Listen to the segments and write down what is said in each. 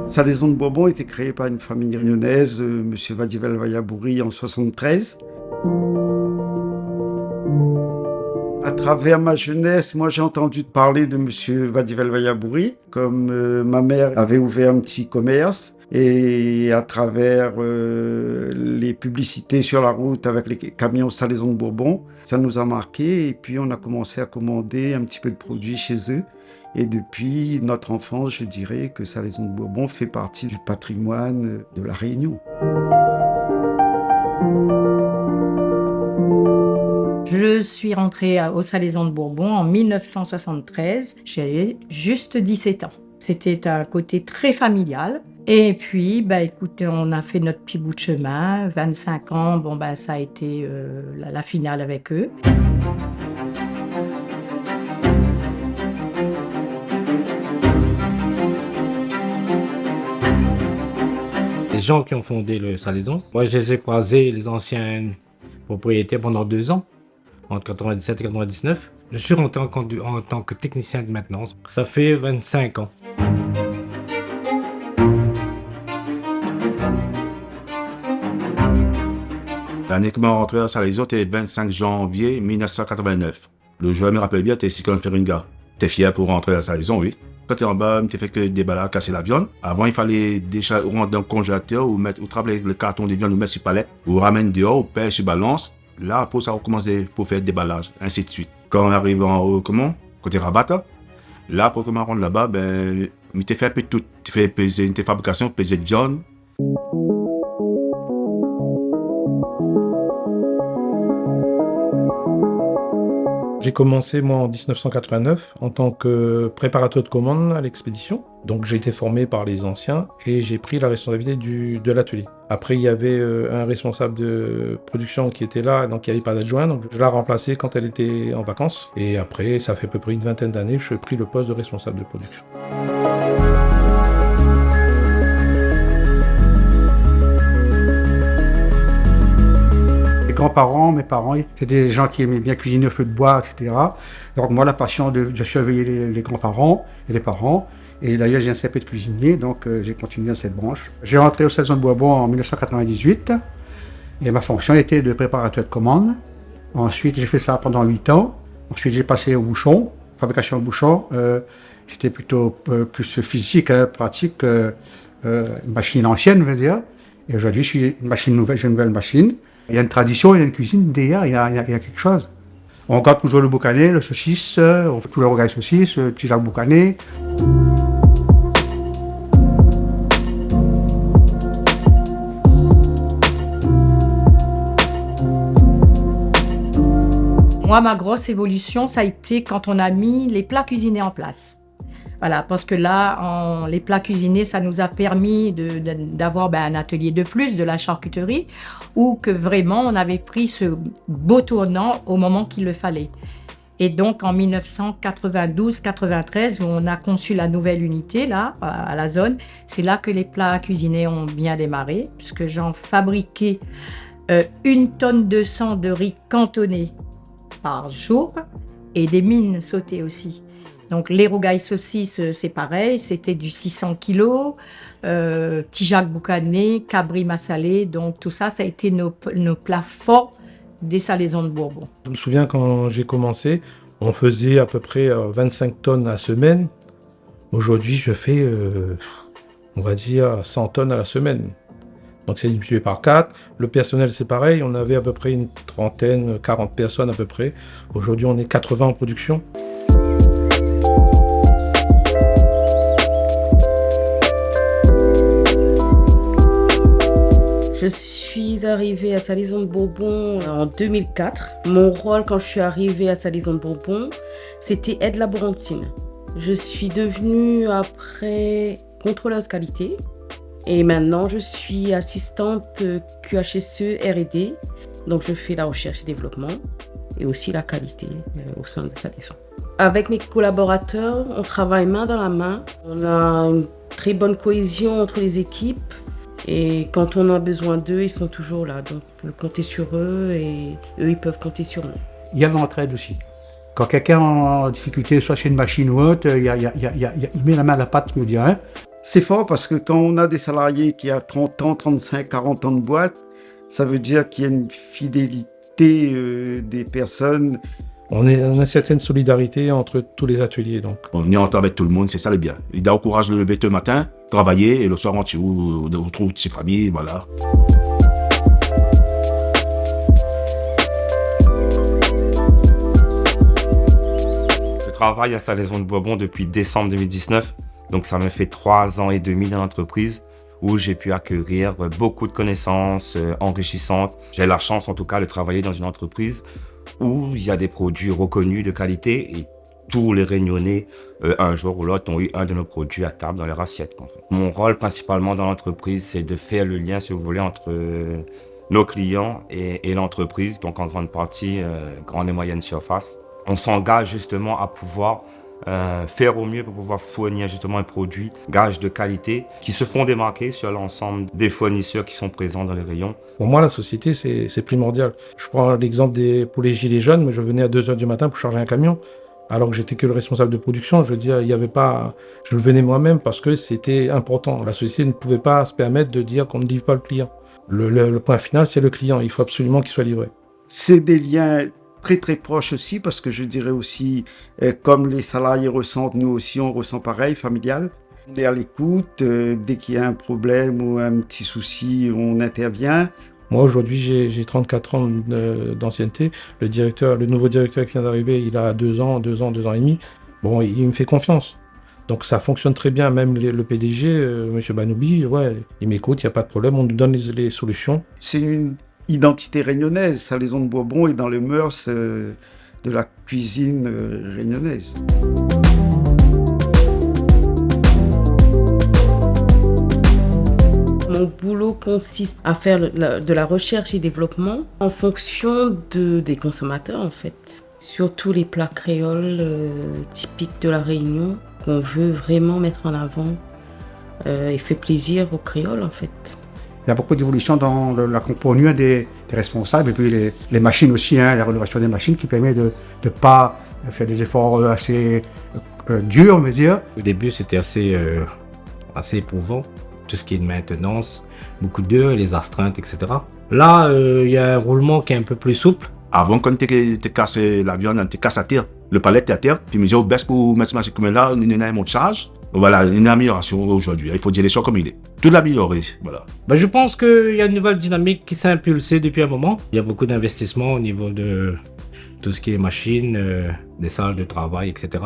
Salaison de Bourbon a été créée par une famille réunionnaise, M. Vadivel Vayabouri, en 1973. À travers ma jeunesse, moi j'ai entendu parler de M. Vadivel Vayabouri, comme ma mère avait ouvert un petit commerce. Et à travers les publicités sur la route avec les camions Salaison de Bourbon, ça nous a marqué. Et puis on a commencé à commander un petit peu de produits chez eux. Et depuis notre enfance, je dirais que Salaison de Bourbon fait partie du patrimoine de la Réunion. Je suis rentrée au Salaison de Bourbon en 1973. J'avais juste 17 ans. C'était un côté très familial. Et puis, écoutez, on a fait notre petit bout de chemin. 25 ans, ça a été la finale avec eux. Les gens qui ont fondé le Salaison, moi je les ai croisés, les anciens propriétaires, pendant 2 ans, entre 97 et 99. Je suis rentré en tant que technicien de maintenance. Ça fait 25 ans. L'année que je suis rentré à Salaison, c'était le 25 janvier 1989. Le jour, je me rappelle bien, c'était Cyclone Feringa. T'es fier pour rentrer à Salaison, oui. Quand t'es en bas, tu fais que déballer, casser la viande. Avant, il fallait déjà rentrer dans le congélateur ou travailler le carton de viande, ou mettre sur palette, ou ramène dehors, ou pèse sur balance. Là, après, ça a commencé pour faire le déballage, ainsi de suite. Quand on arrive en haut, côté Rabat, là, pour comment rendre là-bas, tu fais un peu de tout. Tu fais peser tes fabrications, peser de viande. J'ai commencé moi en 1989 en tant que préparateur de commande à l'expédition. Donc j'ai été formé par les anciens et j'ai pris la responsabilité de l'atelier. Après il y avait un responsable de production qui était là, donc il n'y avait pas d'adjoint, donc je l'ai remplacé quand elle était en vacances. Et après ça fait à peu près une vingtaine d'années que je pris le poste de responsable de production. Grands-parents, mes parents, c'était des gens qui aimaient bien cuisiner au feu de bois, etc. Donc moi, la passion de surveiller les grands-parents et les parents. Et d'ailleurs, j'ai un CAP de cuisinier, donc j'ai continué dans cette branche. J'ai rentré au Salaison de Bourbon en 1998 et ma fonction était de préparateur de commande. Ensuite, j'ai fait ça pendant 8 ans. Ensuite, j'ai passé au bouchon, fabrication au bouchon. C'était plutôt plus physique, pratique, machine ancienne, je veux dire. Et aujourd'hui, je suis une machine nouvelle, j'ai une nouvelle machine. Il y a une tradition, il y a une cuisine derrière, il y a quelque chose. On garde toujours le boucané, le saucisse, on fait tout le rogaille saucisse, le petit Jacques boucané. Moi, ma grosse évolution, ça a été quand on a mis les plats cuisinés en place. Voilà, parce que là, les plats cuisinés, ça nous a permis d'avoir un atelier de plus de la charcuterie, où que vraiment on avait pris ce beau tournant au moment qu'il le fallait. Et donc en 1992-93, où on a conçu la nouvelle unité là à la zone, c'est là que les plats cuisinés ont bien démarré, puisque j'en fabriquais 1 tonne 200 de riz cantonné par jour et des mines sautées aussi. Donc les rougailles saucisses, c'est pareil, c'était du 600 kg, petit Jacques boucané, cabri massalé, donc tout ça, ça a été nos plats forts des Salaisons de Bourbon. Je me souviens quand j'ai commencé, on faisait à peu près 25 tonnes à la semaine. Aujourd'hui, je fais, on va dire, 100 tonnes à la semaine. Donc c'est multiplié par 4. Le personnel, c'est pareil, on avait à peu près une trentaine, 40 personnes à peu près. Aujourd'hui, on est 80 en production. Je suis arrivée à Salaison de Bourbon en 2004. Mon rôle quand je suis arrivée à Salaison de Bourbon, c'était aide laborantine. Je suis devenue après contrôleuse qualité et maintenant je suis assistante QHSE R&D. Donc je fais la recherche et développement et aussi la qualité au sein de Salaison. Avec mes collaborateurs, on travaille main dans la main. On a une très bonne cohésion entre les équipes. Et quand on a besoin d'eux, ils sont toujours là. Donc, on peut compter sur eux et eux, ils peuvent compter sur nous. Il y a de l'entraide aussi. Quand quelqu'un est en difficulté, soit chez une machine ou autre, il met la main à la pâte, je me dis, hein. C'est fort parce que quand on a des salariés qui ont 30 ans, 35, 40 ans de boîte, ça veut dire qu'il y a une fidélité des personnes. On a une certaine solidarité entre tous les ateliers. Donc. On est en temps avec tout le monde, c'est ça le bien. Il a le courage de lever le matin, travailler, et le soir, on retrouve ses familles, voilà. Je travaille à Salaison de Bourbon depuis décembre 2019. Donc ça me fait 3 ans et demi dans l'entreprise où j'ai pu acquérir beaucoup de connaissances enrichissantes. J'ai la chance en tout cas de travailler dans une entreprise où il y a des produits reconnus de qualité et tous les Réunionnais, un jour ou l'autre, ont eu un de nos produits à table dans leur assiette. En fait. Mon rôle principalement dans l'entreprise, c'est de faire le lien, si vous voulez, entre nos clients et l'entreprise, donc en grande partie, grande et moyenne surface. On s'engage justement à pouvoir faire au mieux pour pouvoir fournir justement un produit gage de qualité qui se font démarquer sur l'ensemble des fournisseurs qui sont présents dans les rayons. Pour moi, la société, c'est primordial. Je prends l'exemple pour les gilets jaunes, mais je venais à 2h du matin pour charger un camion, alors que j'étais que le responsable de production. Je veux dire, il y avait pas... Je le venais moi-même parce que c'était important. La société ne pouvait pas se permettre de dire qu'on ne livre pas le client. Le point final, c'est le client. Il faut absolument qu'il soit livré. C'est des liens très très proche aussi, parce que je dirais aussi, comme les salariés ressentent, nous aussi on ressent pareil, familial. On est à l'écoute, dès qu'il y a un problème ou un petit souci, on intervient. Moi aujourd'hui j'ai 34 ans d'ancienneté, le nouveau directeur qui vient d'arriver, il a 2 ans et demi. Bon, il me fait confiance. Donc ça fonctionne très bien, même le PDG, M. Banoubi, ouais, il m'écoute, il n'y a pas de problème, on nous donne les solutions. C'est une identité réunionnaise. Salaison de Bourbon est dans les mœurs de la cuisine réunionnaise. Mon boulot consiste à faire de la recherche et développement en fonction des consommateurs en fait. Surtout les plats créoles typiques de la Réunion qu'on veut vraiment mettre en avant et fait plaisir aux créoles en fait. Il y a beaucoup d'évolutions dans la composition des responsables et puis les machines aussi, hein, la rénovation des machines qui permet de ne pas faire des efforts assez durs, on va dire. Au début, c'était assez éprouvant, tout ce qui est de maintenance, beaucoup d'heures, les astreintes, etc. Là, il y a un roulement qui est un peu plus souple. Avant, quand tu casses la viande, tu casses à terre, le palette est à terre, puis je baisse pour mettre ma machine comme là, on a un mot de charge. Voilà, une amélioration aujourd'hui. Il faut dire les choses comme il est. Tout l'améliorer, voilà. Je pense qu'il y a une nouvelle dynamique qui s'est impulsée depuis un moment. Il y a beaucoup d'investissements au niveau de tout ce qui est machines, des salles de travail, etc.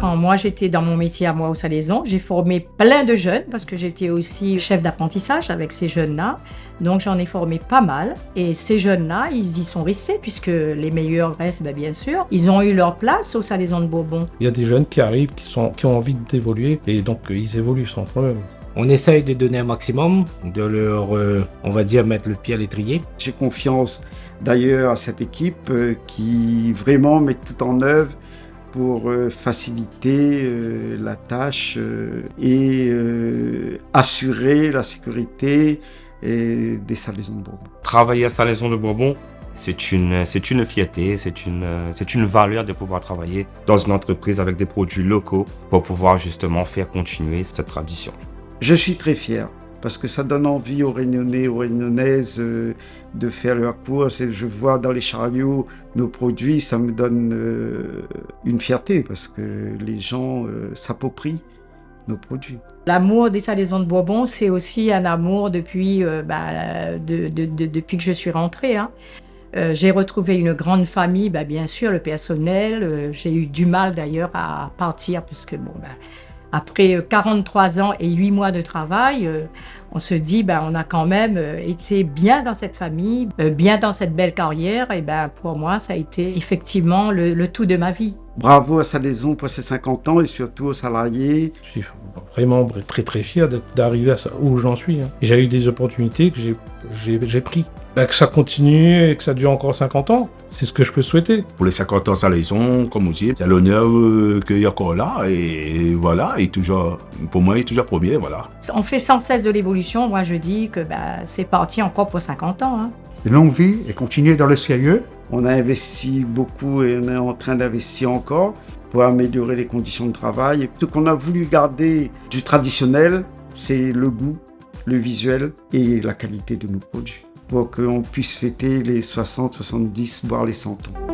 Quand moi j'étais dans mon métier à moi au Salaison, j'ai formé plein de jeunes parce que j'étais aussi chef d'apprentissage avec ces jeunes-là. Donc j'en ai formé pas mal et ces jeunes-là, ils y sont restés puisque les meilleurs restent, bien sûr. Ils ont eu leur place au Salaison de Bourbon. Il y a des jeunes qui arrivent, qui ont envie d'évoluer et donc ils évoluent sans problème. On essaye de donner un maximum, de leur, on va dire, mettre le pied à l'étrier. J'ai confiance d'ailleurs à cette équipe qui vraiment met tout en œuvre pour faciliter la tâche et assurer la sécurité des Salaisons de Bourbon. Travailler à Salaison de Bourbon, c'est une fierté, c'est une valeur de pouvoir travailler dans une entreprise avec des produits locaux pour pouvoir justement faire continuer cette tradition. Je suis très fier parce que ça donne envie aux Réunionnais, aux Réunionnaises de faire leur course. Et je vois dans les chariots nos produits, ça me donne une fierté parce que les gens s'approprient nos produits. L'amour des Salaisons de Bourbon, c'est aussi un amour depuis, depuis que je suis rentrée. Hein. J'ai retrouvé une grande famille, bien sûr, le personnel. J'ai eu du mal d'ailleurs à partir parce que après 43 ans et 8 mois de travail, on se dit on a quand même été bien dans cette famille, bien dans cette belle carrière. Et pour moi, ça a été effectivement le tout de ma vie. Bravo à Salaison pour ses 50 ans et surtout aux salariés. Je suis vraiment très très fier d'arriver où j'en suis. Hein. J'ai eu des opportunités que j'ai pris. Que ça continue et que ça dure encore 50 ans. C'est ce que je peux souhaiter. Pour les 50 ans Salaison, comme on dit, il y a l'honneur qu'il est encore là. Et voilà, pour moi, il est toujours premier, voilà. On fait sans cesse de l'évolution. Moi, je dis que c'est parti encore pour 50 ans. Hein. Une longue vie et continuer dans le sérieux. On a investi beaucoup et on est en train d'investir encore pour améliorer les conditions de travail. Et ce qu'on a voulu garder du traditionnel, c'est le goût, le visuel et la qualité de nos produits, pour qu'on puisse fêter les 60, 70, voire les 100 ans.